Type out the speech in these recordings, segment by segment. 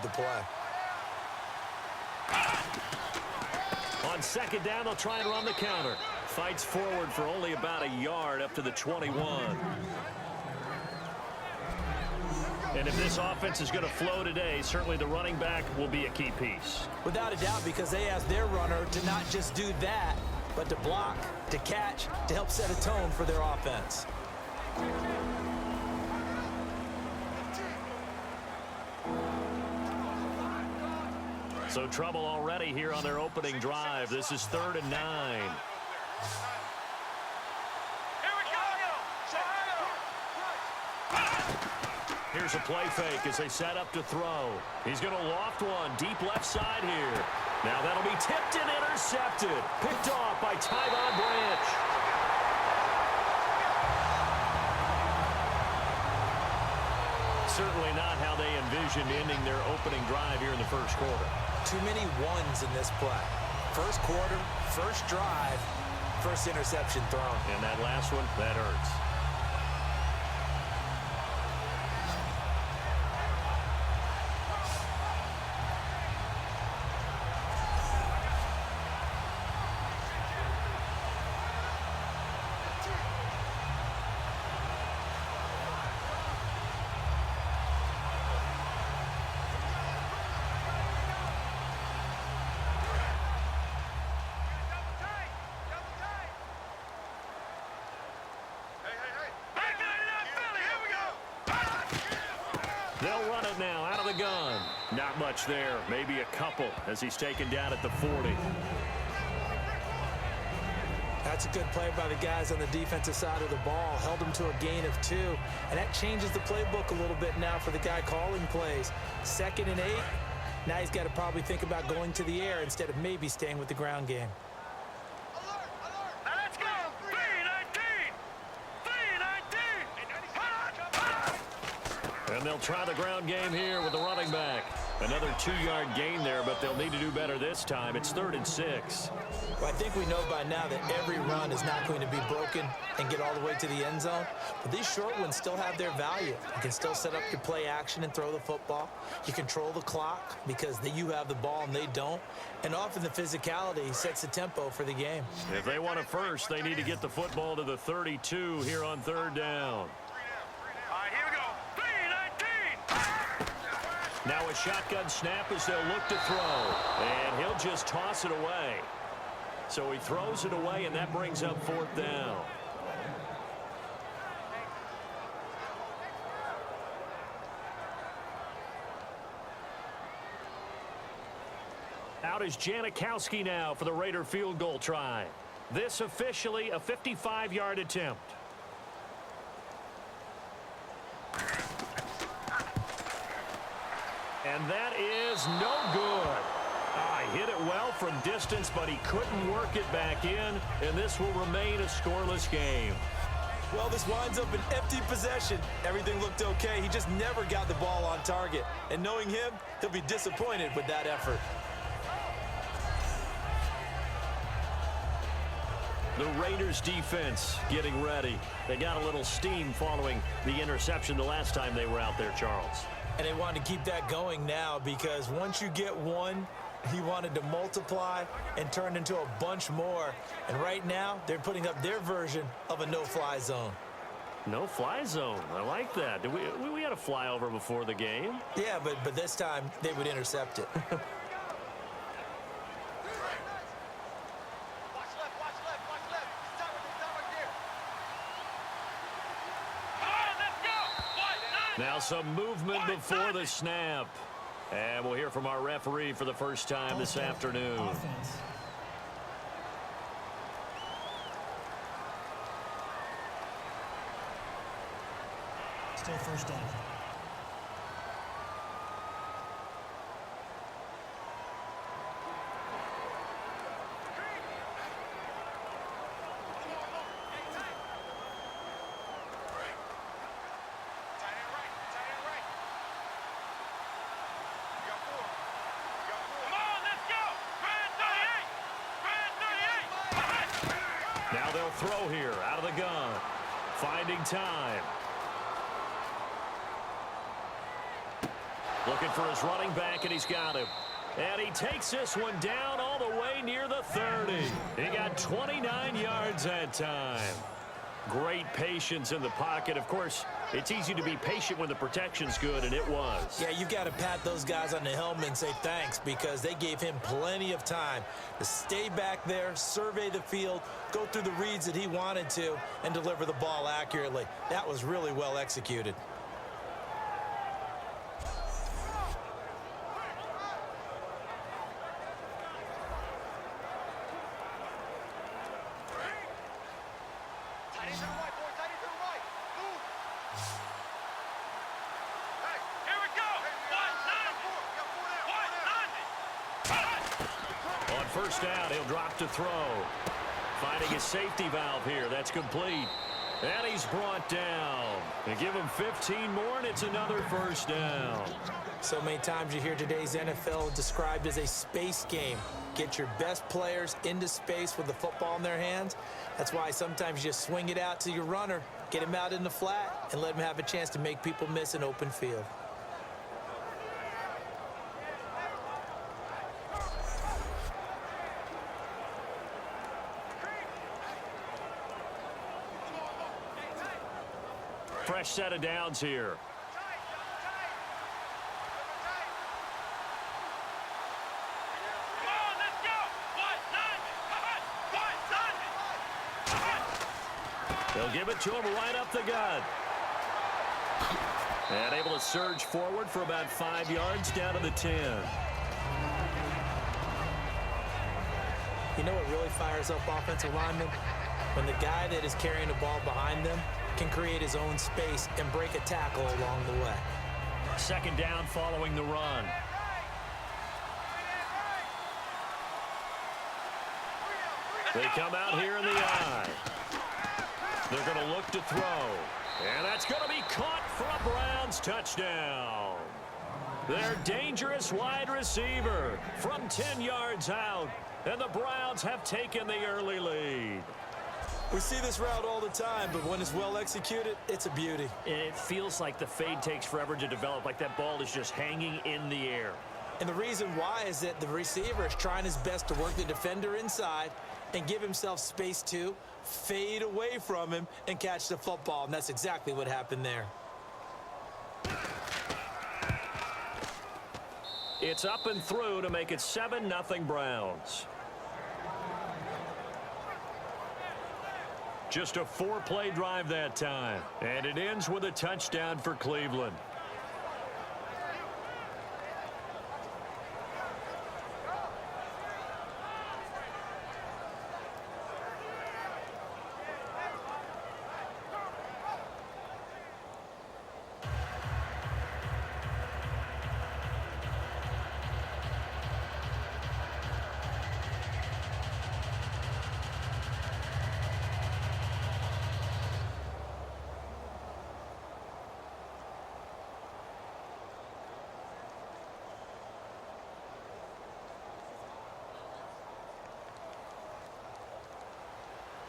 the play. On second down, they'll try and run the counter. Fights forward for only about a yard up to the 21. And if this offense is going to flow today, certainly the running back will be a key piece. Without a doubt, because they ask their runner to not just do that, but to block, to catch, to help set a tone for their offense. So trouble already here on their opening drive. This is 3rd and 9. Here's a play fake as they set up to throw. He's going to loft one deep left side here. Now that'll be tipped and intercepted. Picked off by Tyvon Branch. Certainly not how they envisioned ending their opening drive here in the first quarter. Too many ones in this play. First quarter, first drive, first interception thrown. And that last one, that hurts. They'll run it now out of the gun. Not much there. Maybe a couple as he's taken down at the 40. That's a good play by the guys on the defensive side of the ball. Held them to a gain of 2. And that changes the playbook a little bit now for the guy calling plays. 2nd and 8. Now he's got to probably think about going to the air instead of maybe staying with the ground game. And they'll try the ground game here with the running back. Another 2-yard gain there, but they'll need to do better this time. It's 3rd and 6. Well, I think we know by now that every run is not going to be broken and get all the way to the end zone. But these short ones still have their value. You can still set up your play action and throw the football. You control the clock because you have the ball and they don't. And often the physicality sets the tempo for the game. If they want it first, they need to get the football to the 32 here on 3rd down. Now a shotgun snap as they'll look to throw. And he'll just toss it away. So he throws it away, and that brings up 4th down. Out is Janikowski now for the Raider field goal try. This officially a 55-yard attempt. And that is no good. He hit it well from distance, but he couldn't work it back in, and this will remain a scoreless game. Well, this winds up an empty possession. Everything looked okay. He just never got the ball on target. And knowing him, he'll be disappointed with that effort. The Raiders defense getting ready. They got a little steam following the interception the last time they were out there, Charles. And they wanted to keep that going now because once you get one, he wanted to multiply and turn into a bunch more. And right now, they're putting up their version of a no-fly zone. No-fly zone. I like that. We had a flyover before the game. Yeah, but this time they would intercept it. Now some movement before the snap. And we'll hear from our referee for the first time this afternoon. Offense. Still first down. Now they'll throw here out of the gun. Finding time. Looking for his running back, and he's got him. And he takes this one down all the way near the 30. He got 29 yards that time. Great patience in the pocket. Of course, it's easy to be patient when the protection's good, and it was. Yeah, you've got to pat those guys on the helmet and say thanks because they gave him plenty of time to stay back there, survey the field, go through the reads that he wanted to, and deliver the ball accurately. That was really well executed. First down, he'll drop to throw. Finding his safety valve here. That's complete. And he's brought down. They give him 15 more, and it's another first down. So many times you hear today's NFL described as a space game. Get your best players into space with the football in their hands. That's why sometimes you just swing it out to your runner, get him out in the flat, and let him have a chance to make people miss an open field. Fresh set of downs here. They'll give it to him right up the gut. And able to surge forward for about 5 yards down to the 10. You know what really fires up offensive linemen? When the guy that is carrying the ball behind them can create his own space and break a tackle along the way. Second down following the run. They come out here in the eye. They're going to look to throw. And that's going to be caught for a Browns touchdown. Their dangerous wide receiver from 10 yards out. And the Browns have taken the early lead. We see this route all the time, but when it's well executed, it's a beauty. And it feels like the fade takes forever to develop, like that ball is just hanging in the air. And the reason why is that the receiver is trying his best to work the defender inside and give himself space to fade away from him and catch the football, and that's exactly what happened there. It's up and through to make it 7-0 Browns. Just a 4-play drive that time. And it ends with a touchdown for Cleveland.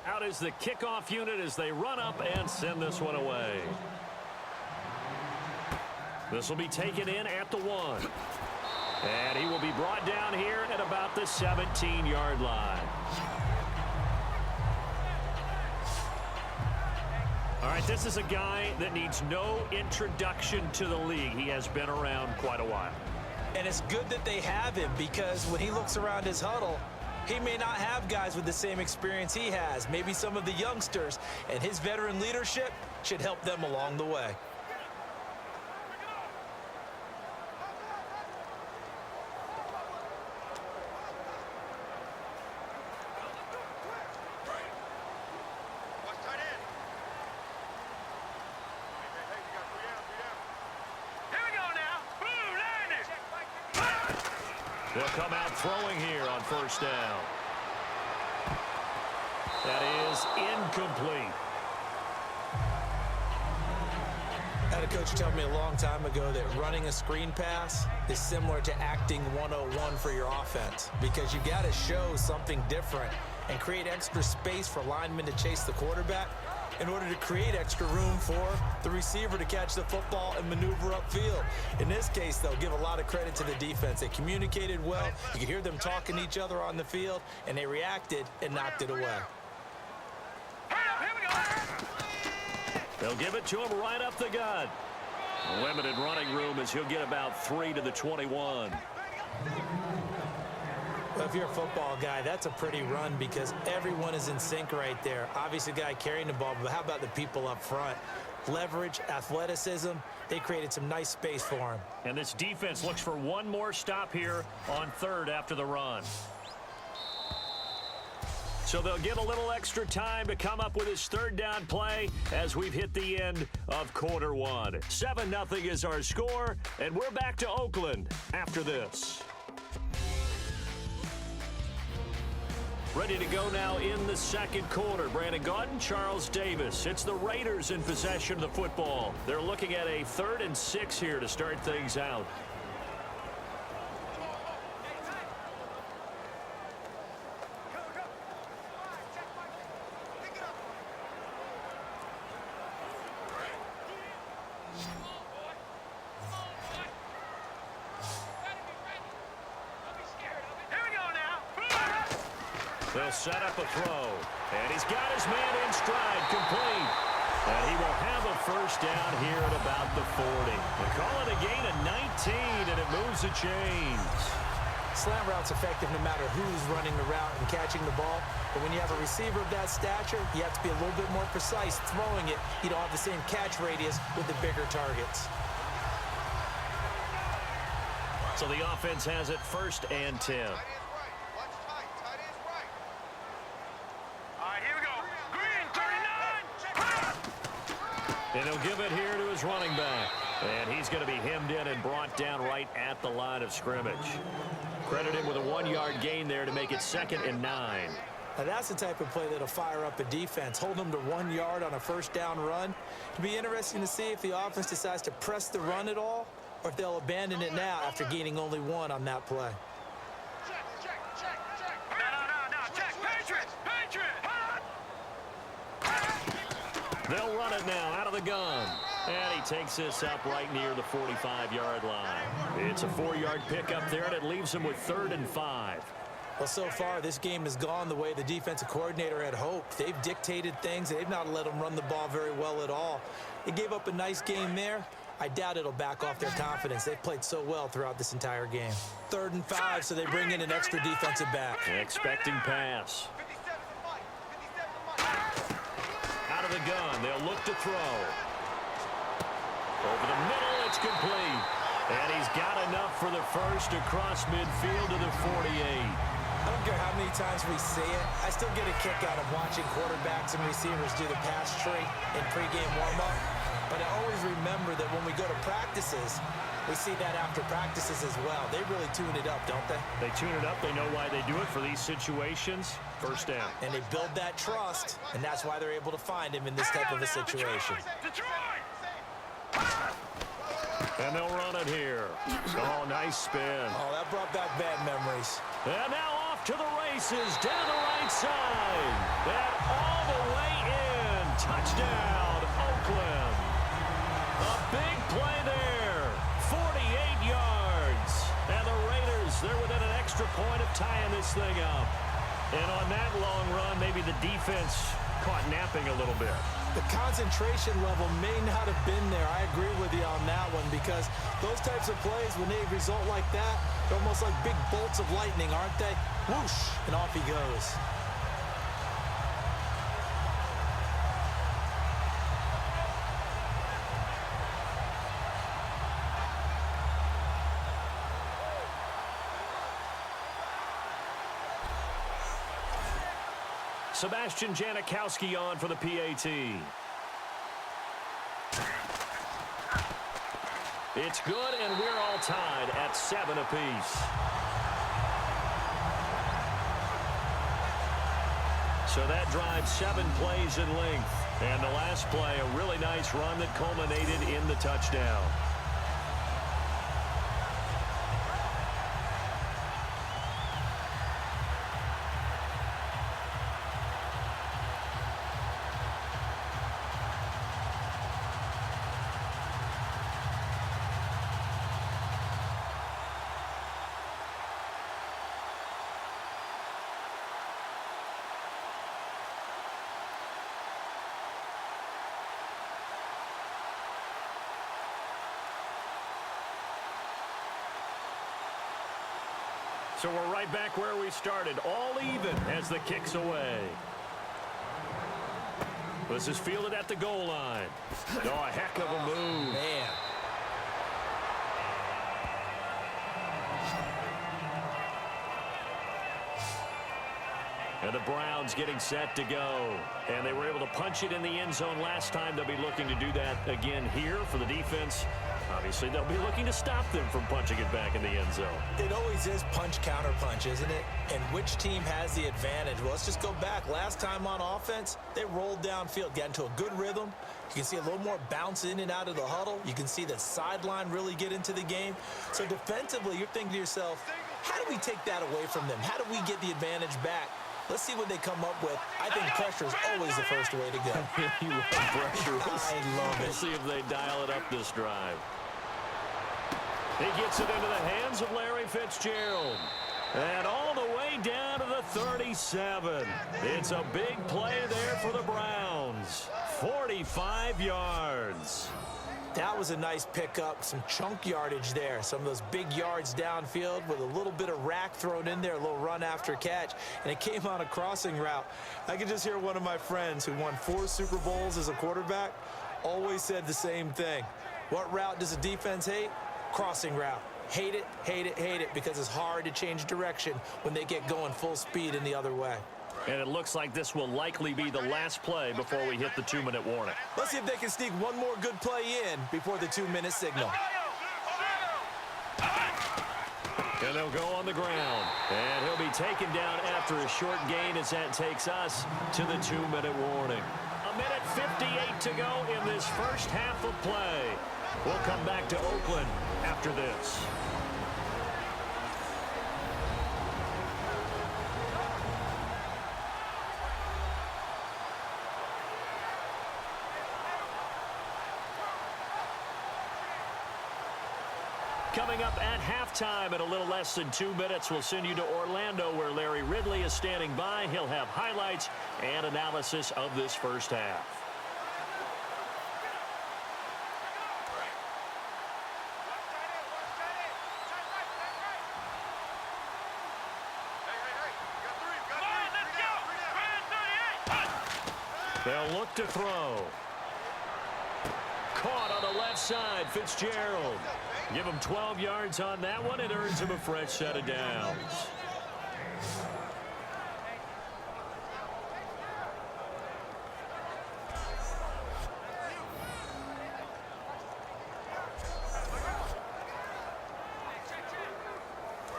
Out is the kickoff unit as they run up and send this one away. This will be taken in at the 1. And he will be brought down here at about the 17-yard line. All right, this is a guy that needs no introduction to the league. He has been around quite a while. And it's good that they have him because when he looks around his huddle, he may not have guys with the same experience he has, maybe some of the youngsters, and his veteran leadership should help them along the way. They'll come out throwing here on first down. That is incomplete. I had a coach tell me a long time ago that running a screen pass is similar to acting 101 for your offense because you got to show something different and create extra space for linemen to chase the quarterback. in order to create extra room for the receiver to catch the football and maneuver upfield. In this case, though, give a lot of credit to the defense. They communicated well. You could hear them talking to each other on the field, and they reacted and knocked it away. They'll give it to him right up the gut. Limited running room as he'll get about 3 to the 21. Well, if you're a football guy, that's a pretty run because everyone is in sync right there. Obviously, the guy carrying the ball, but how about the people up front? Leverage, athleticism, they created some nice space for him. And this defense looks for one more stop here on third after the run. So they'll get a little extra time to come up with his third down play as we've hit the end of quarter one. 7-0 is our score, and we're back to Oakland after this. Ready to go now in the second quarter. Brandon Gaudin, Charles Davis. It's the Raiders in possession of the football. They're looking at a 3rd and 6 here to start things out. They'll set up a throw. And he's got his man in stride, complete. And he will have a first down here at about the 40. They call it a gain of 19, and it moves the chains. Slant route's effective no matter who's running the route and catching the ball. But when you have a receiver of that stature, you have to be a little bit more precise throwing it. You don't have the same catch radius with the bigger targets. So the offense has it 1st and 10. And he'll give it here to his running back. And he's going to be hemmed in and brought down right at the line of scrimmage. Credit him with a 1-yard gain there to make it 2nd and 9. Now that's the type of play that'll fire up a defense. Hold them to 1 yard on a first down run. It'll be interesting to see if the offense decides to press the run at all or if they'll abandon it now after gaining only 1 on that play. They'll run it now out of the gun. And he takes this up right near the 45-yard line. It's a 4-yard pickup there, and it leaves him with 3rd and 5. Well, so far, this game has gone the way the defensive coordinator had hoped. They've dictated things. They've not let them run the ball very well at all. They gave up a nice game there. I doubt it'll back off their confidence. They've played so well throughout this entire game. 3rd and 5, so they bring in an extra defensive back. Expecting pass. Out of the gun, they'll look to throw. Over the middle, it's complete. And he's got enough for the first across midfield to the 48. I don't care how many times we see it. I still get a kick out of watching quarterbacks and receivers do the pass tree in pregame warm-up. But I always remember that when we go to practices, we see that after practices as well. They really tune it up, don't they? They tune it up. They know why they do it for these situations. First down. And they build that trust, and that's why they're able to find him in this type of a situation. And they'll run it here. Oh, nice spin. Oh, that brought back bad memories. And now off to the races down the right side. And all the way in. Touchdown, Oakland. A big play there. 48 yards. And the Raiders, they're within an extra point of tying this thing up. And on that long run, maybe the defense caught napping a little bit. The concentration level may not have been there. I agree with you on that one because those types of plays, when they result like that, they're almost like big bolts of lightning, aren't they? Whoosh, and off he goes. Sebastian Janikowski on for the PAT. It's good, and we're all tied at 7 apiece. So that drives 7 plays in length. And the last play, a really nice run that culminated in the touchdown. So we're right back where we started, all even as the kick's away. This is fielded at the goal line. Oh, a heck of a move. Man. And the Browns getting set to go. And they were able to punch it in the end zone last time. They'll be looking to do that again here for the defense. Obviously, they'll be looking to stop them from punching it back in the end zone. It always is punch-counter-punch, isn't it? And which team has the advantage? Well, let's just go back. Last time on offense, they rolled downfield, got into a good rhythm. You can see a little more bounce in and out of the huddle. You can see the sideline really get into the game. So defensively, you're thinking to yourself, how do we take that away from them? How do we get the advantage back? Let's see what they come up with. I think pressure is always the first way to go. You love pressure. I love it. We'll see if they dial it up this drive. He gets it into the hands of Larry Fitzgerald. And all the way down to the 37. It's a big play there for the Browns. 45 yards. That was a nice pickup, some chunk yardage there. Some of those big yards downfield with a little bit of rack thrown in there, a little run after catch. And it came on a crossing route. I could just hear one of my friends who won 4 Super Bowls as a quarterback always said the same thing. What route does a defense hate? Crossing route. Hate it, hate it, hate it, because it's hard to change direction when they get going full speed in the other way. And it looks like this will likely be the last play before we hit the 2-minute warning. Let's see if they can sneak one more good play in before the 2-minute signal. And they'll go on the ground. And he'll be taken down after a short gain as that takes us to the 2-minute warning. 1:58 to go in this first half of play. We'll come back to Oakland after this. Coming up at halftime in a little less than 2 minutes, we'll send you to Orlando where Larry Ridley is standing by. He'll have highlights and analysis of this first half. They'll look to throw. Caught on the left side, Fitzgerald. Give him 12 yards on that one. It earns him a fresh set of downs.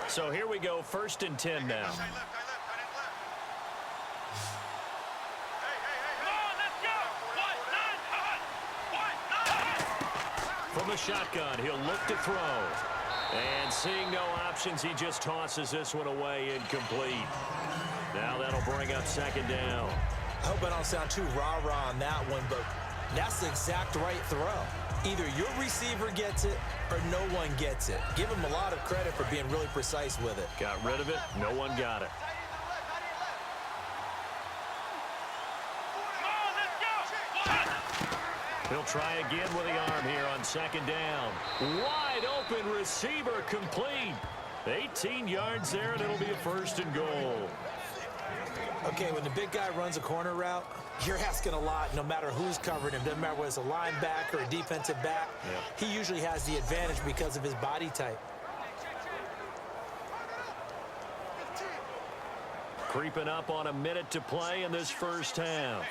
So here we go, 1st and 10 now. From the shotgun, he'll look to throw. And seeing no options, he just tosses this one away incomplete. Now that'll bring up 2nd down. I hope I don't sound too rah-rah on that one, but that's the exact right throw. Either your receiver gets it or no one gets it. Give him a lot of credit for being really precise with it. Got rid of it. No one got it. He'll try again with the arm here on 2nd down. Wide open receiver complete. 18 yards there, and it'll be a 1st and goal. Okay, when the big guy runs a corner route, you're asking a lot no matter who's covering him. Doesn't matter whether it's a linebacker or a defensive back. Yeah. He usually has the advantage because of his body type. Creeping up on a minute to play in this first half.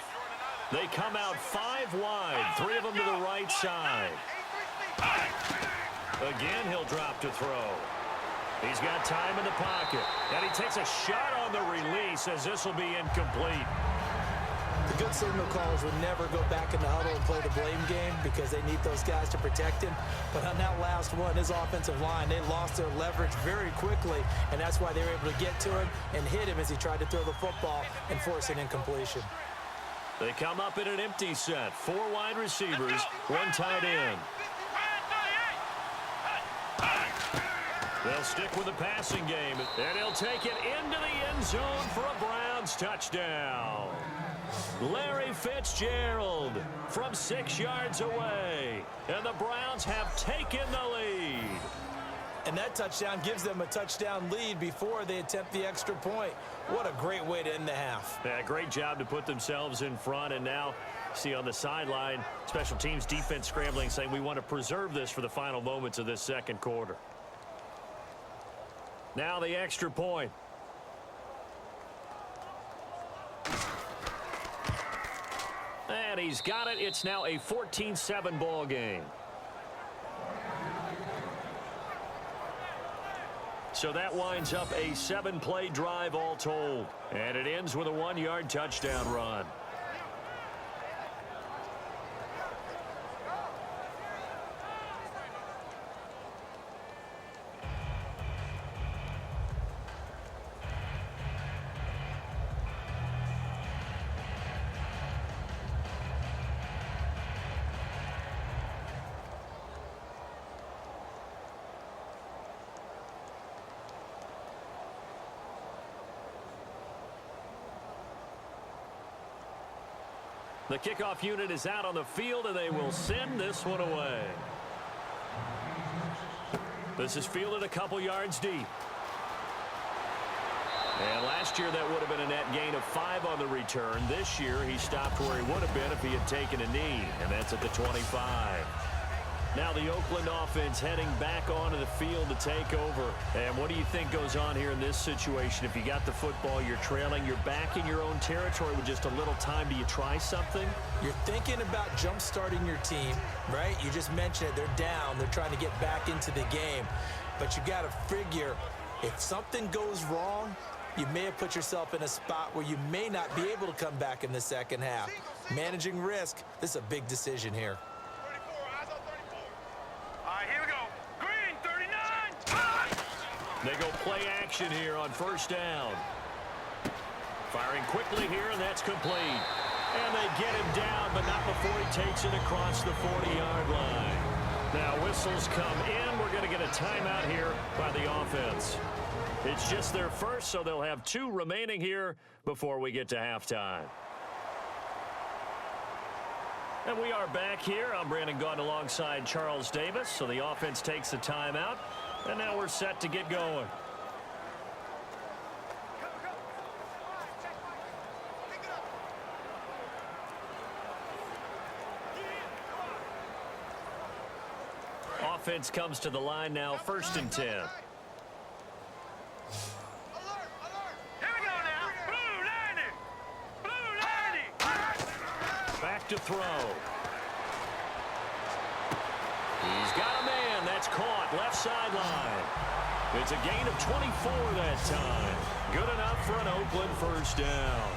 They come out 5 wide, 3 of them to the right side. Again, he'll drop to throw. He's got time in the pocket, and he takes a shot on the release as this will be incomplete. The good signal callers would never go back in the huddle and play the blame game because they need those guys to protect him. But on that last one, his offensive line, they lost their leverage very quickly, and that's why they were able to get to him and hit him as he tried to throw the football and force an incompletion. They come up in an empty set. 4 wide receivers, 1 tight end. They'll stick with the passing game, and he'll take it into the end zone for a Browns touchdown. Larry Fitzgerald from 6 yards away, and the Browns have taken the lead. And that touchdown gives them a touchdown lead before they attempt the extra point. What a great way to end the half. Yeah, great job to put themselves in front. And now, see on the sideline, special teams defense scrambling, saying we want to preserve this for the final moments of this second quarter. Now the extra point. And he's got it. It's now a 14-7 ball game. So that winds up a 7-play drive all told. And it ends with a 1-yard touchdown run. The kickoff unit is out on the field, and they will send this one away. This is fielded a couple yards deep. And last year, that would have been a net gain of 5 on the return. This year, he stopped where he would have been if he had taken a knee, and that's at the 25. Now the Oakland offense heading back onto the field to take over. And what do you think goes on here in this situation? If you got the football, you're trailing, you're back in your own territory with just a little time. Do you try something? You're thinking about jump-starting your team, right? You just mentioned it. They're down. They're trying to get back into the game. But you got to figure, if something goes wrong, you may have put yourself in a spot where you may not be able to come back in the second half. Managing risk, this is a big decision here. They go play action here on first down. Firing quickly here, and that's complete. And they get him down, but not before he takes it across the 40-yard line. Now whistles come in. We're going to get a timeout here by the offense. It's just their first, so they'll have 2 remaining here before we get to halftime. And we are back here. I'm Brandon Gaudin alongside Charles Davis. So the offense takes the timeout. And now we're set to get going. Offense comes to the line now, 1st and 10. Back to throw. He's got a man. That's caught. Left sideline. It's a gain of 24 that time. Good enough for an Oakland first down.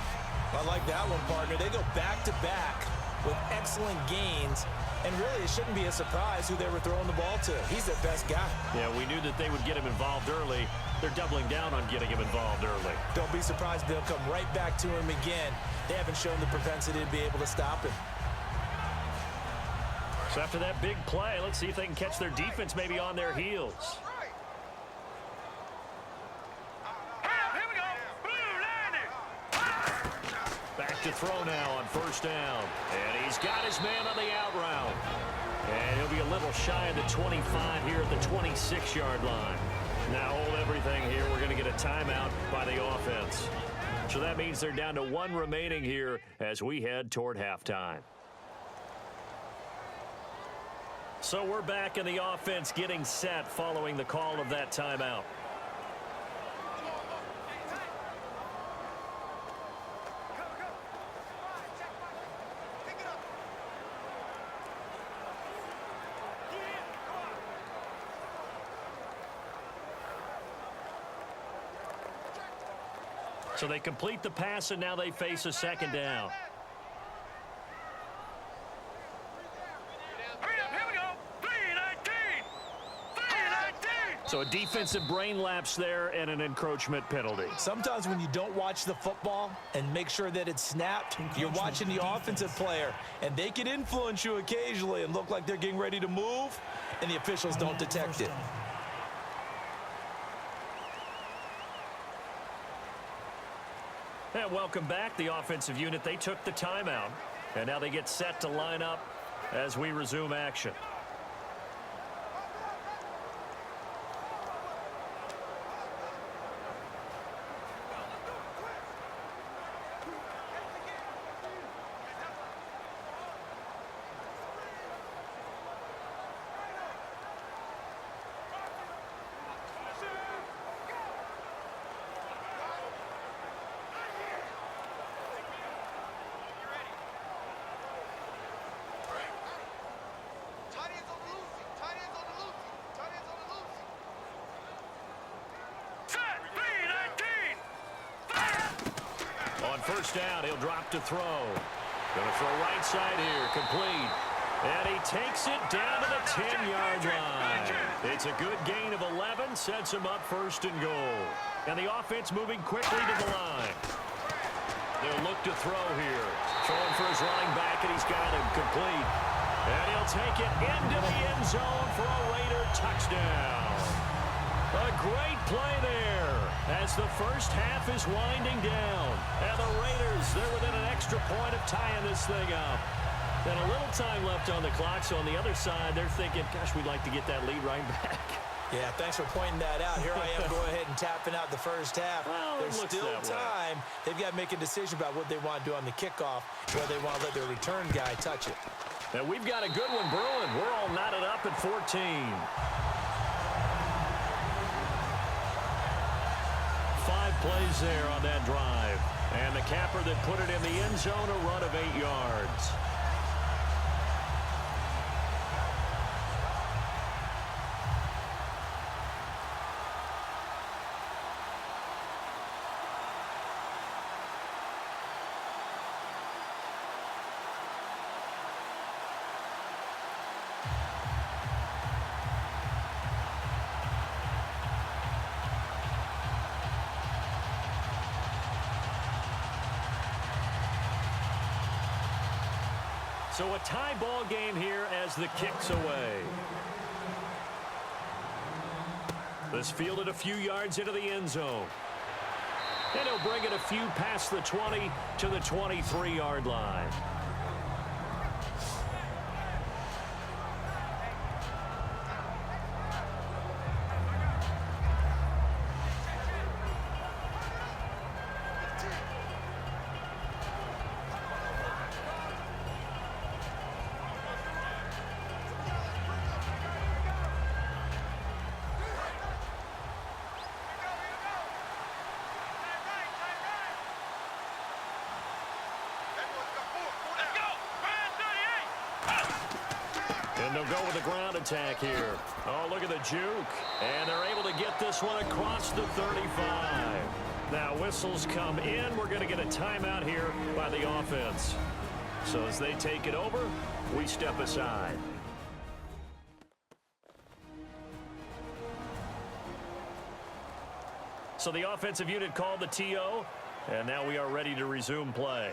I like that one, partner. They go back-to-back with excellent gains. And really, it shouldn't be a surprise who they were throwing the ball to. He's their best guy. Yeah, we knew that they would get him involved early. They're doubling down on getting him involved early. Don't be surprised they'll come right back to him again. They haven't shown the propensity to be able to stop him. So after that big play, let's see if they can catch their defense maybe on their heels. Back to throw now on first down. And he's got his man on the out route. And he'll be a little shy of the 25 here at the 26-yard line. Now hold everything here. We're going to get a timeout by the offense. So that means they're down to 1 remaining here as we head toward halftime. So we're back in the offense getting set following the call of that timeout. So they complete the pass, and now they face a second down. So a defensive brain lapse there and an encroachment penalty. Sometimes when you don't watch the football and make sure that it's snapped, you're watching the offensive player, and they can influence you occasionally and look like they're getting ready to move, and the officials don't detect it. And welcome back, the offensive unit. They took the timeout, and now they get set to line up as we resume action. first down. He'll drop to throw. Going to throw right side here. Complete. And he takes it down to the 10-yard line. It's a good gain of 11. Sets him up first and goal. And the offense moving quickly to the line. They'll look to throw here. Throwing for his running back, and he's got him. Complete. And he'll take it into the end zone for a Raider touchdown. A great play there as the first half is winding down. And the Raiders, they're within an extra point of tying this thing up. And a little time left on the clock, so on the other side, they're thinking, gosh, we'd like to get that lead right back. Yeah, thanks for pointing that out. Here I am going ahead and tapping out the first half. Well, there's still time. They've got to make a decision about what they want to do on the kickoff, whether they want to let their return guy touch it. And we've got a good one brewing. We're all knotted up at 14. 5 plays there on that drive. And the capper that put it in the end zone, a run of 8 yards. So a tie ball game here as the kick's away. This fielded a few yards into the end zone. And he'll bring it a few past the 20 to the 23-yard line. And they'll go with a ground attack here. Oh, look at the juke. And they're able to get this one across the 35. Now, whistles come in. We're going to get a timeout here by the offense. So as they take it over, we step aside. So the offensive unit called the TO, and now we are ready to resume play.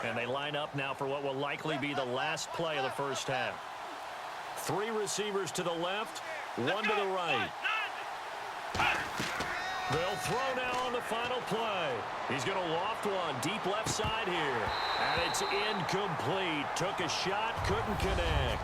And they line up now for what will likely be the last play of the first half. 3 receivers to the left, 1 to the right. They'll throw now on the final play. He's going to loft one deep left side here. And it's incomplete. Took a shot, couldn't connect.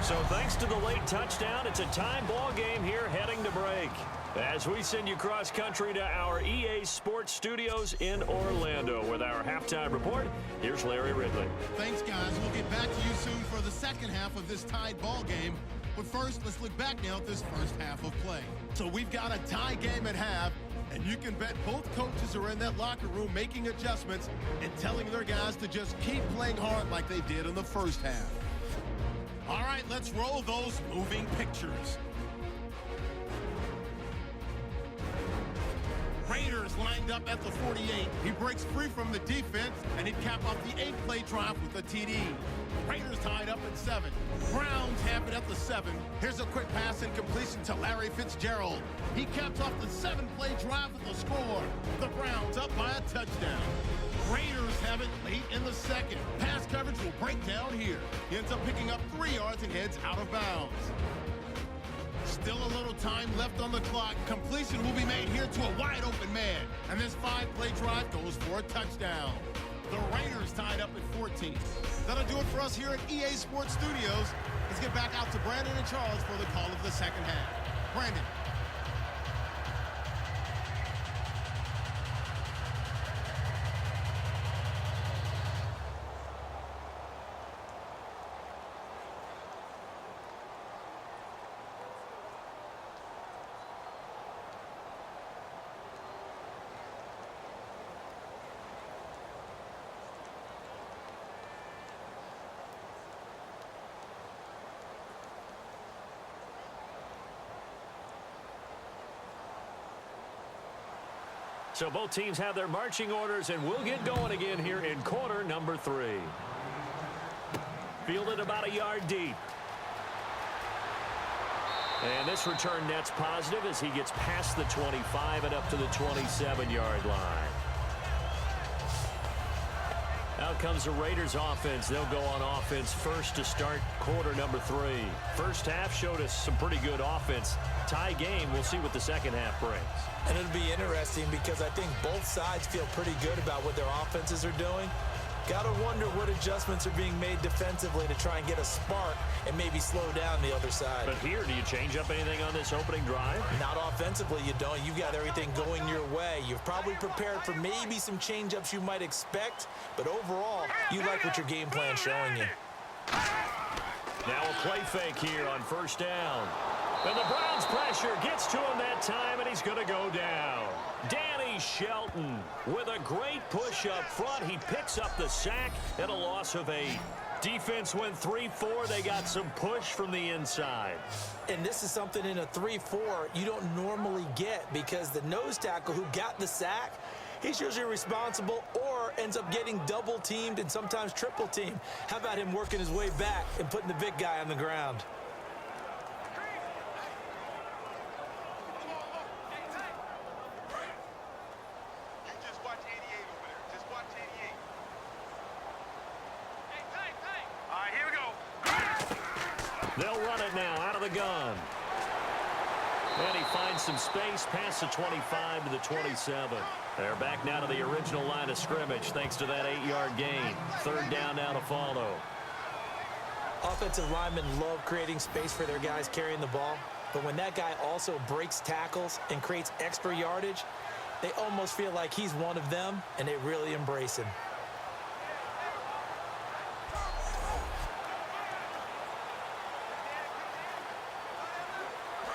So thanks to the late touchdown, it's a time ball game here heading to break. As we send you cross country to our EA Sports Studios in Orlando with our halftime report, here's Larry Ridley. Thanks, guys. We'll get back to you soon for the second half of this tied ball game. But first, let's look back now at this first half of play. So we've got a tie game at half, and you can bet both coaches are in that locker room making adjustments and telling their guys to just keep playing hard like they did in the first half. All right, let's roll those moving pictures. Raiders lined up at the 48. He breaks free from the defense, and he'd cap off the 8-play drive with a TD. Raiders tied up at 7. Browns have it at the 7. Here's a quick pass and completion to Larry Fitzgerald. He caps off the 7-play drive with a score. The Browns up by a touchdown. Raiders have it late in the second. Pass coverage will break down here. He ends up picking up 3 yards and heads out of bounds. Still a little time left on the clock. Completion will be made here to a wide-open man. And this 5-play drive goes for a touchdown. The Raiders tied up at 14. That'll do it for us here at EA Sports Studios. Let's get back out to Brandon and Charles for the call of the second half. Brandon. So both teams have their marching orders, and we'll get going again here in quarter number 3. Fielded about a yard deep. And this return net's positive as he gets past the 25 and up to the 27-yard line. Out comes the Raiders offense. They'll go on offense first to start quarter number 3. First half showed us some pretty good offense. Tie game. We'll see what the second half brings. And it'll be interesting because I think both sides feel pretty good about what their offenses are doing. Got to wonder what adjustments are being made defensively to try and get a spark and maybe slow down the other side. But here, do you change up anything on this opening drive? Not offensively, you don't. You've got everything going your way. You've probably prepared for maybe some change-ups you might expect, but overall, you like what your game plan's showing you. Now a play fake here on first down. And the Browns' pressure gets to him that time, and he's going to go down. Danny Shelton with a great push up front. He picks up the sack and a loss of 8. Defense went 3-4. They got some push from the inside. And this is something in a 3-4 you don't normally get because the nose tackle who got the sack, he's usually responsible or ends up getting double-teamed and sometimes triple-teamed. How about him working his way back and putting the big guy on the ground? They'll run it now out of the gun. And he finds some space past the 25 to the 27. They're back now to the original line of scrimmage thanks to that 8-yard gain. Third down now to follow. Offensive linemen love creating space for their guys carrying the ball, but when that guy also breaks tackles and creates extra yardage, they almost feel like he's one of them, and they really embrace him.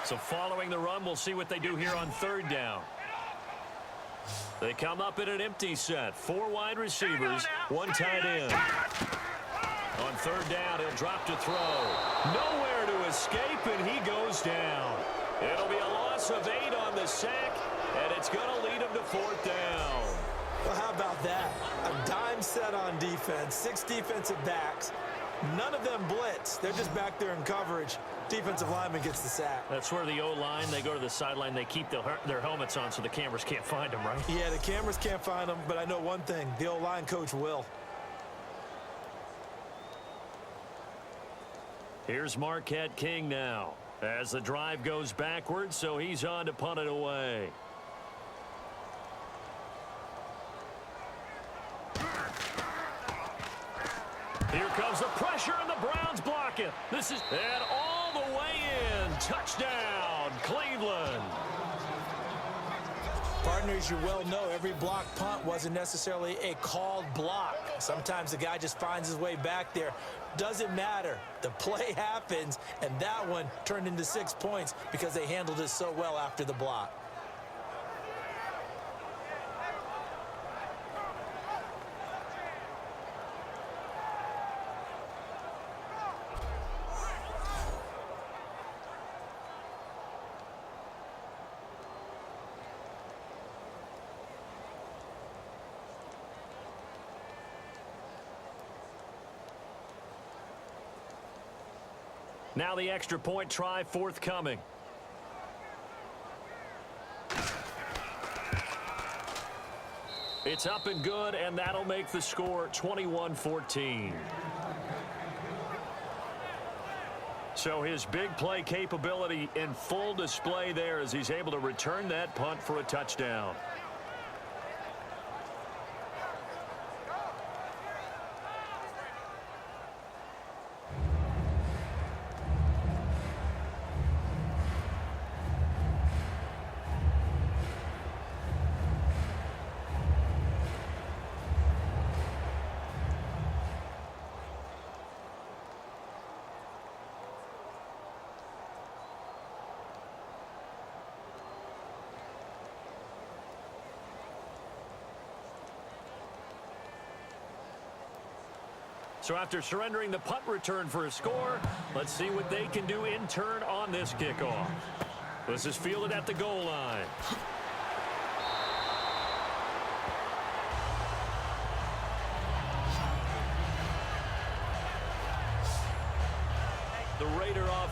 So following the run, we'll see what they do here on third down. They come up in an empty set. 4 wide receivers, 1 tight end. On third down, he'll drop to throw. Nowhere to escape, and he goes down. It'll be a loss of 8 on the sack, and it's going to lead him to 4th down. Well, how about that? A dime set on defense, 6 defensive backs. None of them blitz. They're just back there in coverage. Defensive lineman gets the sack. That's where the O-line, they go to the sideline, they keep their helmets on so the cameras can't find them, right? Yeah, the cameras can't find them, but I know one thing. The O-line coach will. Here's Marquette King now as the drive goes backwards, so he's on to punt it away. Here comes the pressure, and the Browns block it. This is and all the way in. Touchdown, Cleveland. Partners, you well know every block punt wasn't necessarily a called block. Sometimes the guy just finds his way back there. Doesn't matter. The play happens, and that one turned into 6 points because they handled it so well after the block. Now the extra point try forthcoming. It's up and good, and that'll make the score 21-14. So his big play capability in full display there as he's able to return that punt for a touchdown. So after surrendering the punt return for a score, let's see what they can do in turn on this kickoff. This is fielded at the goal line.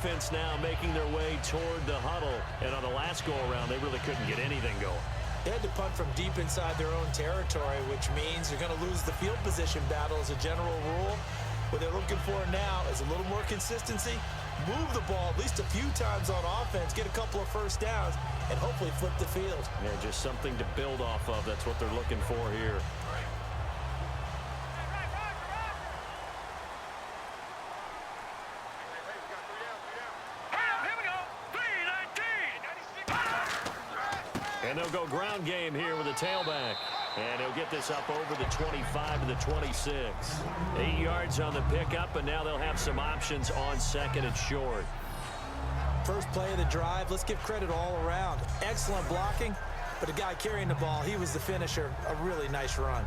offense now making their way toward the huddle. And on the last go-around, they really couldn't get anything going. They had to punt from deep inside their own territory, which means you're going to lose the field position battle as a general rule. What they're looking for now is a little more consistency, move the ball at least a few times on offense, get a couple of first downs, and hopefully flip the field. Yeah, just something to build off of. That's what they're looking for here. And they'll go ground game here with a tailback. And he'll get this up over the 25 to the 26. 8 yards on the pickup, and now they'll have some options on second and short. First play of the drive, let's give credit all around. Excellent blocking, but the guy carrying the ball, he was the finisher. A really nice run.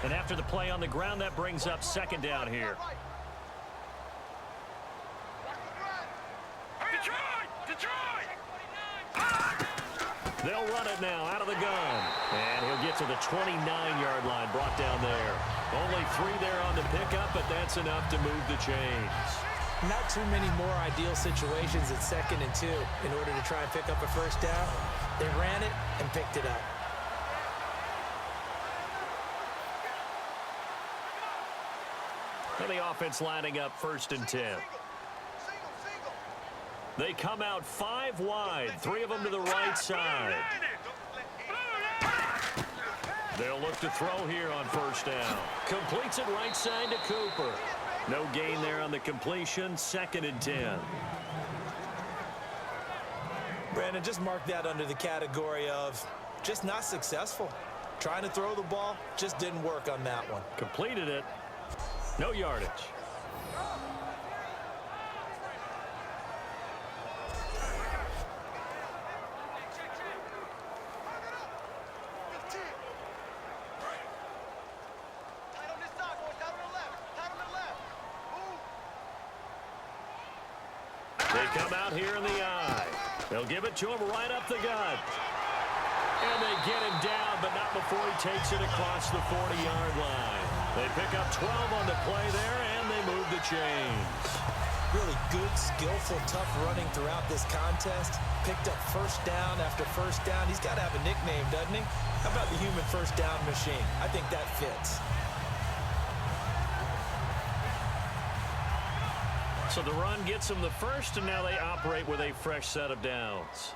And after the play on the ground, that brings up second down here. They'll run it now out of the gun. And he'll get to the 29-yard line, brought down there. Only 3 there on the pickup, but that's enough to move the chains. Not too many more ideal situations at 2nd and 2 in order to try and pick up a first down. They ran it and picked it up. And the offense lining up 1st and 10. They come out 5 wide, 3 of them to the right side. They'll look to throw here on 1st down. Completes it right side to Cooper. No gain there on the completion, 2nd and 10. Brandon, just mark that under the category of just not successful. Trying to throw the ball, just didn't work on that one. Completed it. No yardage. They come out here in the eye. They'll give it to him right up the gut. And they get him down, but not before he takes it across the 40-yard line. They pick up 12 on the play there, and they move the chains. Really good, skillful, tough running throughout this contest. Picked up first down after first down. He's got to have a nickname, doesn't he? How about the human first down machine? I think that fits. So the run gets them the first, and now they operate with a fresh set of downs.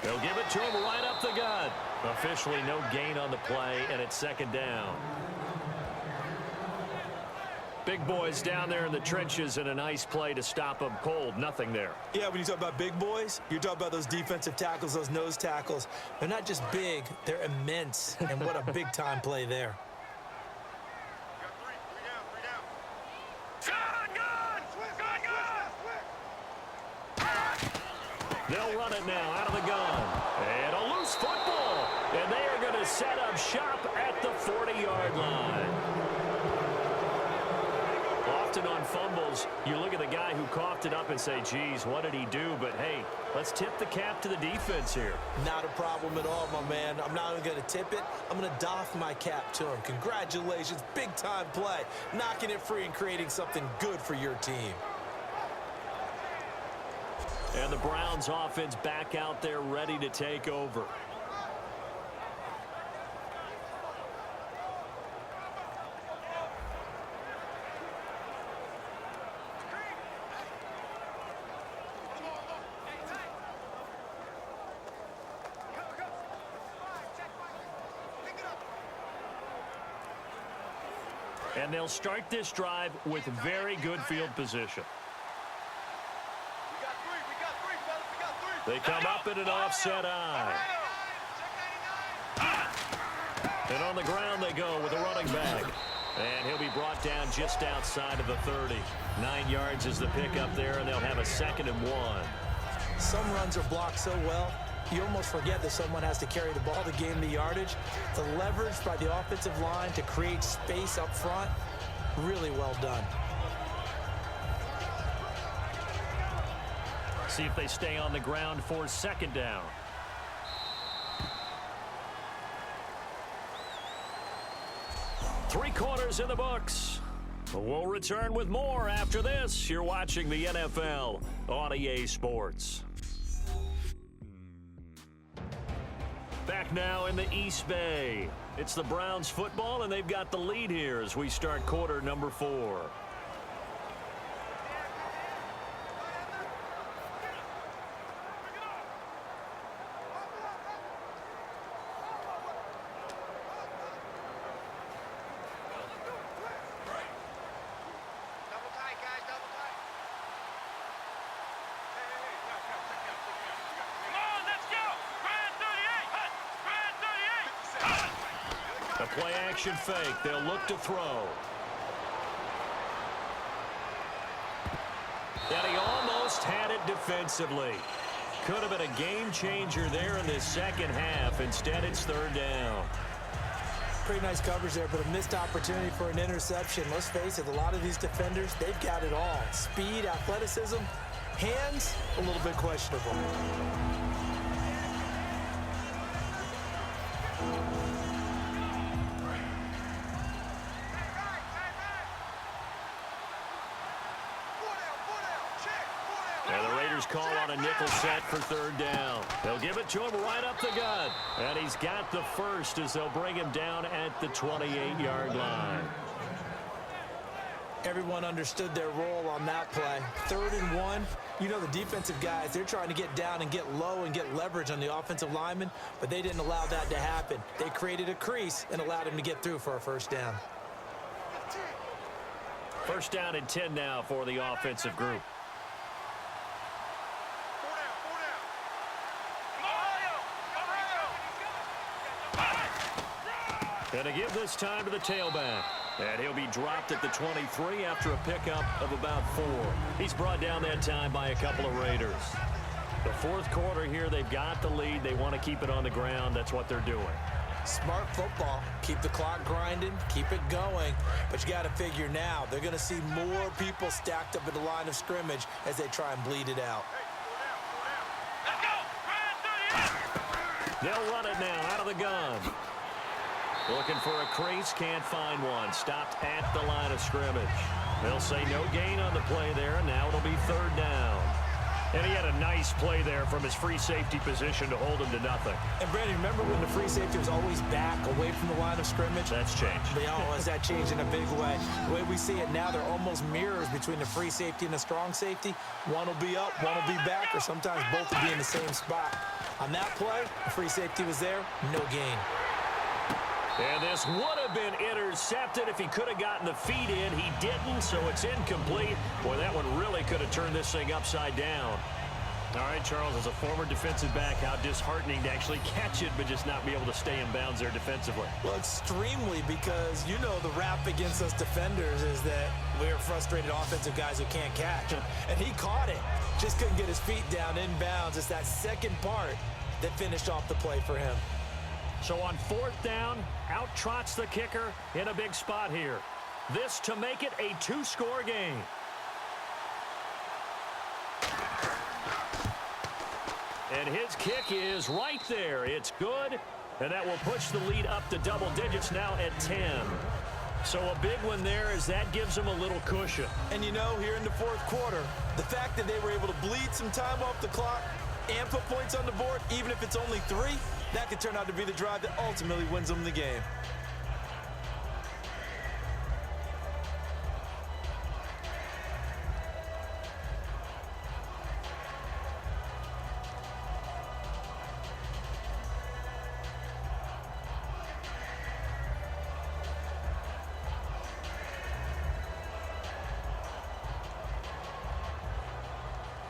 They'll give it to him right up the gut. Officially no gain on the play, and it's 2nd down. Big boys down there in the trenches, and a nice play to stop them cold. Nothing there. Yeah, when you talk about big boys, you're talking about those defensive tackles, those nose tackles. They're not just big, they're immense. And what a big-time play there. They'll run it now out of the gun. And a loose football. And they are going to set up shop at the 40-yard line. Often on fumbles, you look at the guy who coughed it up and say, geez, what did he do? But, hey, let's tip the cap to the defense here. Not a problem at all, my man. I'm not even going to tip it. I'm going to doff my cap to him. Congratulations. Big-time play. Knocking it free and creating something good for your team. And the Browns offense back out there ready to take over. And they'll start this drive with very good field position. They come up in an offset eye. And on the ground they go with a running back. And he'll be brought down just outside of the 30. 9 yards is the pickup there, and they'll have a 2nd and 1. Some runs are blocked so well, you almost forget that someone has to carry the ball to gain the yardage. The leverage by the offensive line to create space up front, really well done. See if they stay on the ground for 2nd down. 3 quarters in the books. We'll return with more after this. You're watching the NFL on EA Sports. Back now in the East Bay. It's the Browns football, and they've got the lead here as we start quarter number 4. A play-action fake. They'll look to throw. And he almost had it defensively. Could have been a game-changer there in this second half. Instead, it's 3rd down. Pretty nice coverage there, but a missed opportunity for an interception. Let's face it, a lot of these defenders, they've got it all. Speed, athleticism, hands, a little bit questionable. And the Raiders call on a nickel set for 3rd down. They'll give it to him right up the gut. And he's got the first as they'll bring him down at the 28-yard line. Everyone understood their role on that play. 3rd and 1. You know the defensive guys, they're trying to get down and get low and get leverage on the offensive lineman, but they didn't allow that to happen. They created a crease and allowed him to get through for a 1st down. 1st down and 10 now for the offensive group. And to give this time to the tailback. And he'll be dropped at the 23 after a pickup of about 4. He's brought down that time by a couple of Raiders. The 4th quarter here, they've got the lead. They want to keep it on the ground. That's what they're doing. Smart football. Keep the clock grinding, keep it going. But you got to figure now, they're going to see more people stacked up at the line of scrimmage as they try and bleed it out. They'll run it now out of the gun. Looking for a crease, can't find one. Stopped at the line of scrimmage. They'll say no gain on the play there, and now it'll be 3rd down. And he had a nice play there from his free safety position to hold him to nothing. And Brandon, remember when the free safety was always back away from the line of scrimmage? That's changed. Has that changed in a big way? The way we see it now, they're almost mirrors between the free safety and the strong safety. One will be up, one will be back, or sometimes both will be in the same spot. On that play, the free safety was there, no gain. And this would have been intercepted if he could have gotten the feet in. He didn't, so it's incomplete. Boy, that one really could have turned this thing upside down. All right, Charles, as a former defensive back, how disheartening to actually catch it but just not be able to stay in bounds there defensively. Well, extremely, because you know the rap against us defenders is that we're frustrated offensive guys who can't catch. And he caught it. Just couldn't get his feet down in bounds. It's that second part that finished off the play for him. So on 4th down, out trots the kicker in a big spot here. This to make it a 2-score game. And his kick is right there. It's good, and that will push the lead up to double digits now at 10. So a big one there as that gives them a little cushion. And you know, here in the 4th quarter, the fact that they were able to bleed some time off the clock and put points on the board, even if it's only 3, that could turn out to be the drive that ultimately wins them the game.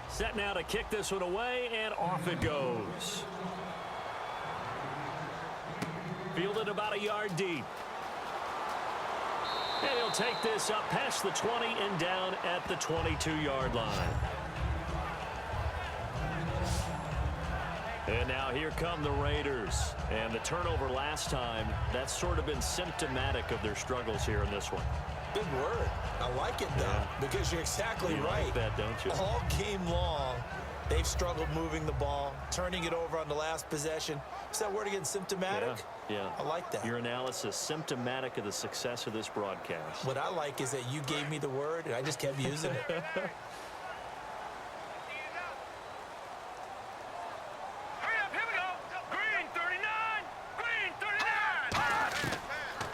Set now to kick this one away, and off it goes. Fielded about a yard deep. And he'll take this up past the 20 and down at the 22-yard line. And now here come the Raiders. And the turnover last time, that's sort of been symptomatic of their struggles here in this one. Big word. I like it, though, because you're exactly right. Like that, don't you? All game long, They've struggled moving the ball, turning it over on the last possession. Is that word again, symptomatic? Yeah. I like that. Your analysis, symptomatic of the success of this broadcast. What I like is that you gave me the word, and I just kept using it.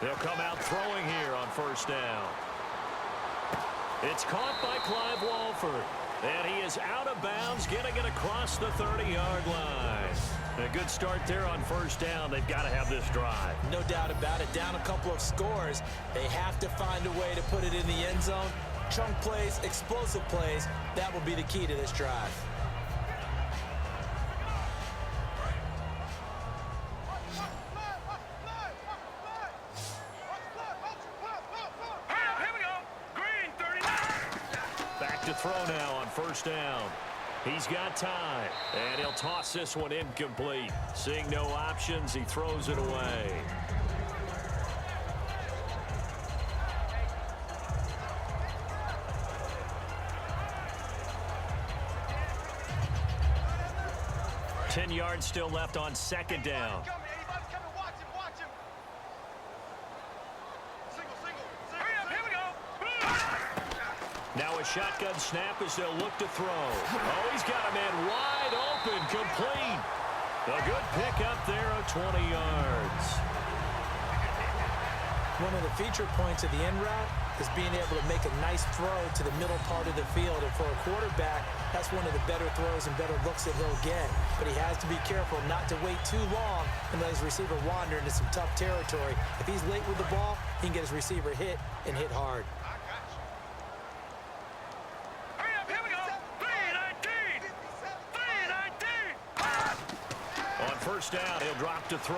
They'll come out throwing here on first down. It's caught by Clive Walford. And he is out of bounds, getting it across the 30-yard line. A good start there on first down. They've got to have this drive. No doubt about it. Down a couple of scores. They have to find a way to put it in the end zone. Chunk plays, explosive plays. That will be the key to this drive. To throw now on first down. He's got time, and he'll toss this one incomplete. Seeing no options, he throws it away. Ten yards still left on second down. Now a shotgun snap as they'll look to throw. Oh, he's got a man wide open, complete. A good pickup there of 20 yards. One of the feature points of the end route is being able to make a nice throw to the middle part of the field. And for a quarterback, that's one of the better throws and better looks that he'll get. But he has to be careful not to wait too long and let his receiver wander into some tough territory. If he's late with the ball, he can get his receiver hit and hit hard. First down, he'll drop to throw.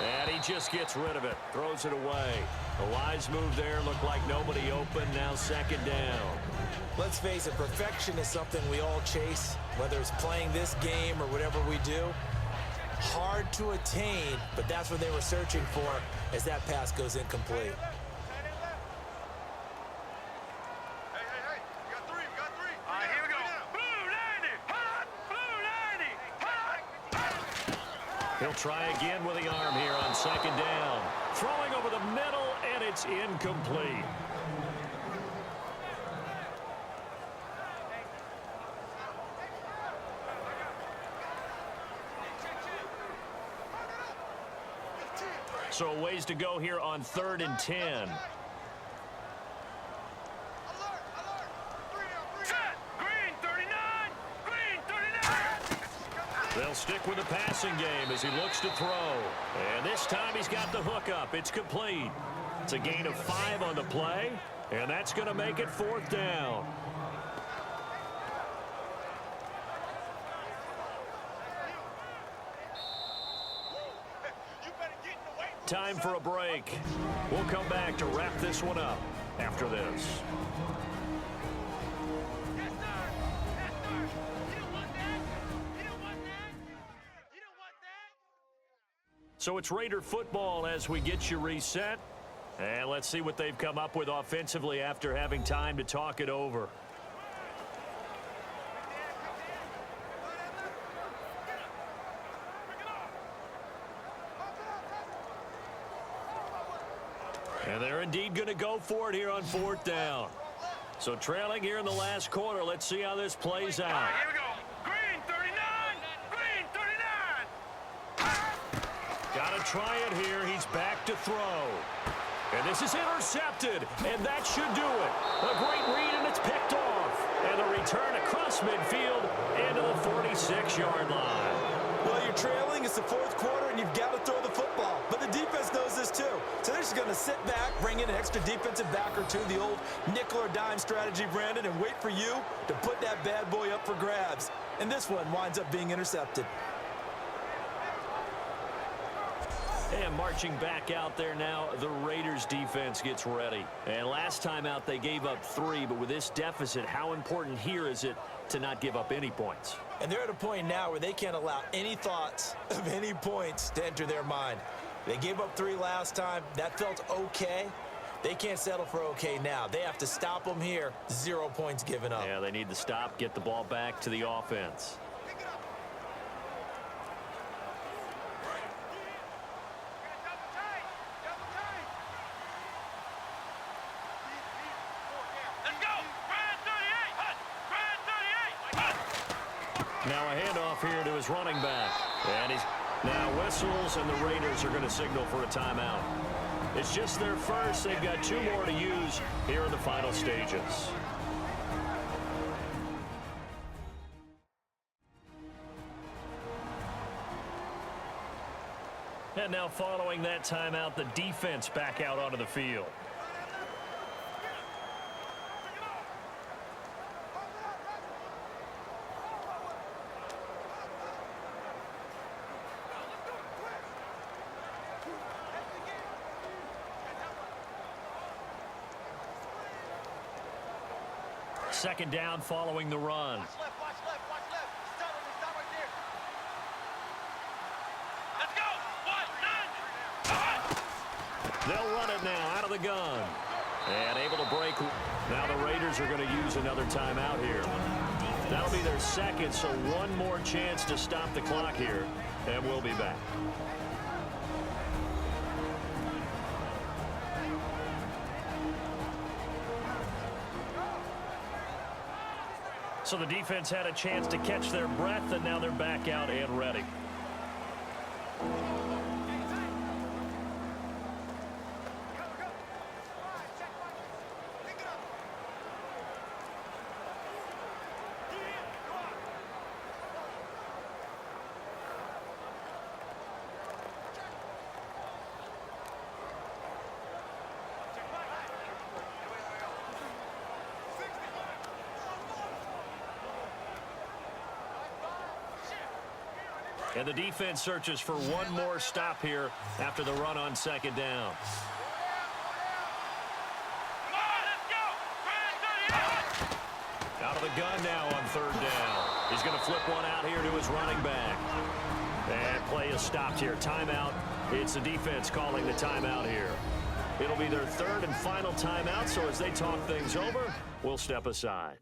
And he just gets rid of it. Throws it away. The wise move there. Looked like nobody open. Now second down. Let's face it, perfection is something we all chase, whether it's playing this game or whatever we do. Hard to attain, but that's what they were searching for as that pass goes incomplete. He'll try again with the arm here on second down. Throwing over the middle, and it's incomplete. So a ways to go here on 3rd and 10. They'll stick with the passing game as he looks to throw. And this time he's got the hook up. It's complete. It's a gain of 5 on the play, and that's going to make it 4th down. Time for a break. We'll come back to wrap this one up after this. So it's Raider football as we get you reset. And let's see what they've come up with offensively after having time to talk it over. And they're indeed going to go for it here on 4th down. So trailing here in the last quarter. Let's see how this plays out. Here we go. Green 39. Green 39. Got to try it here. He's back to throw. And this is intercepted. And that should do it. A great read, and it's picked off. And a return across midfield into the 46-yard line. Well, you're trailing. It's the 4th quarter, and you've got to throw the football. But the defense knows this, too. So they're just going to sit back, bring in an extra defensive back or two, the old nickel or dime strategy, Brandon, and wait for you to put that bad boy up for grabs. And this one winds up being intercepted. And marching back out there now, the Raiders defense gets ready. And last time out, they gave up 3. But with this deficit, how important here is it to not give up any points? And they're at a point now where they can't allow any thoughts of any points to enter their mind. They gave up 3 last time. That felt okay. They can't settle for okay now. They have to stop them here. 0 points given up. Yeah, they need to stop, get the ball back to the offense. Now a handoff here to his running back. And he's now whistles, and the Raiders are going to signal for a timeout. It's just their first. They've got 2 more to use here in the final stages. And now following that timeout, the defense back out onto the field. Second down following the run. Watch left, watch left, watch left. Stop right there. Let's go. 1, 9. They'll run it now out of the gun. And able to break. Now the Raiders are going to use another timeout here. That'll be their second, so one more chance to stop the clock here. And we'll be back. So the defense had a chance to catch their breath, and now they're back out and ready. And the defense searches for one more stop here after the run on second down. Out of the gun now on third down. He's going to flip one out here to his running back. And play is stopped here. Timeout. It's the defense calling the timeout here. It'll be their third and final timeout, so as they talk things over, we'll step aside.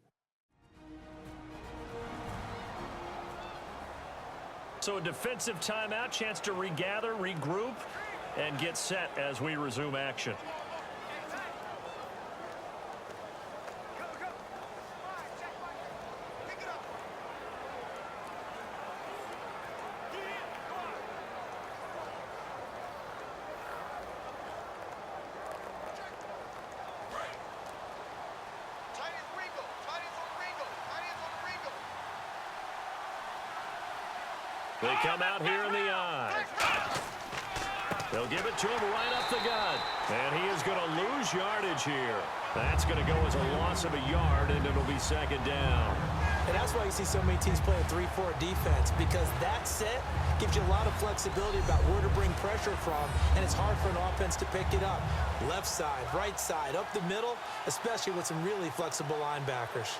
So a defensive timeout, chance to regather, regroup, and get set as we resume action. They come out here in the eye. They'll give it to him right up the gut. And he is going to lose yardage here. That's going to go as a loss of a yard, and it'll be second down. And that's why you see so many teams playing 3-4 defense, because that set gives you a lot of flexibility about where to bring pressure from, and it's hard for an offense to pick it up. Left side, right side, up the middle, especially with some really flexible linebackers.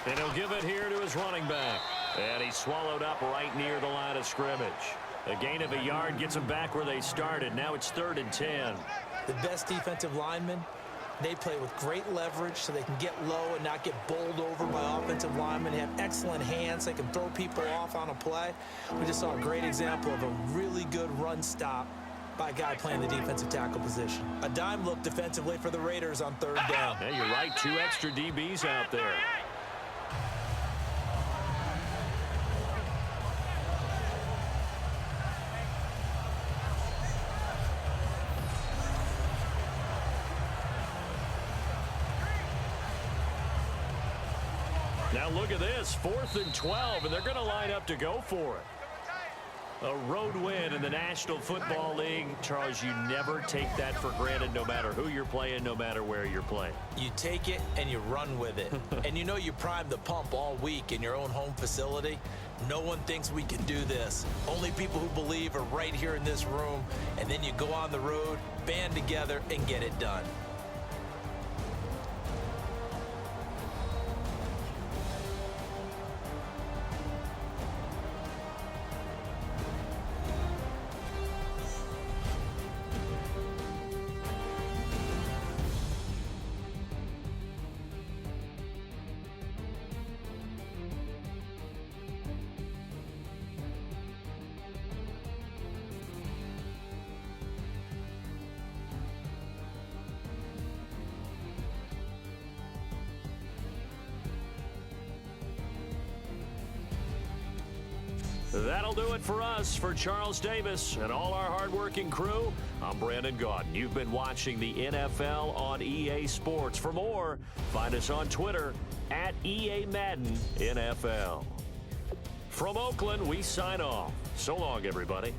And he'll give it here to his running back. And he's swallowed up right near the line of scrimmage. A gain of a yard gets them back where they started. Now it's 3rd and 10. The best defensive linemen, they play with great leverage so they can get low and not get bowled over by offensive linemen. They have excellent hands. They can throw people off on a play. We just saw a great example of a really good run stop by a guy playing the defensive tackle position. A dime look defensively for the Raiders on 3rd down. Yeah, you're right. 2 extra DBs out there. Now look at this, 4th and 12, and they're going to line up to go for it. A road win in the National Football League. Charles, you never take that for granted, no matter who you're playing, no matter where you're playing. You take it and you run with it. And you know you primed the pump all week in your own home facility. No one thinks we can do this. Only people who believe are right here in this room. And then you go on the road, band together, and get it done. That'll do it for us. For Charles Davis and all our hardworking crew, I'm Brandon Gaudin. You've been watching the NFL on EA Sports. For more, find us on Twitter at EA Madden NFL. From Oakland, we sign off. So long, everybody.